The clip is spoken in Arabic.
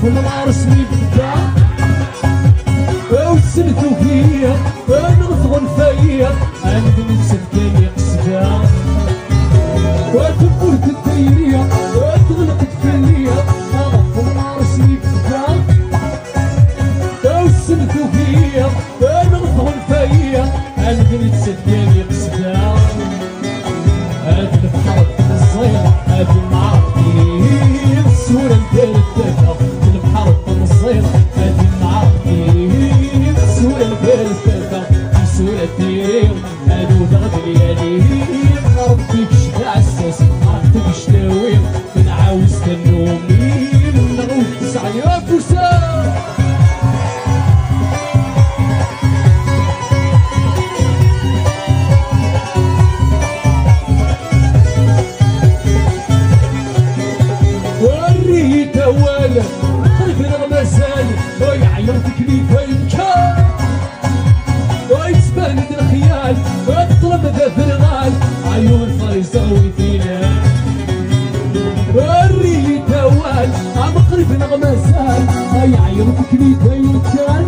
كل ما رسمي بدا وسلتو فيا نغفغن فيا عندي نفسك كان يقصدا وتقول الدايرية وتغلقت فيا كل ما رسمي بدا وسلتو فيا نغفغن فيا عندي نفسك كان يقصدا هاد البحر الزين هاد المعركة السورة ندير الدفا البحر الزين هاد المعركة السورة ندير الدفا السورة دير هادو ضغط ليالي ربي كشتا عساس عرفتك شتاوي كنعاوز كنومي نغوت تسعني يا فوسان وريت اولا خلف الغمسان ويعيرتك لي فينكا ويتبان الخيال وتطلب ذا فرغال عيون فريزاوي فينا وريت اولا عم قريب الغمسان ويعيرتك لي فينكا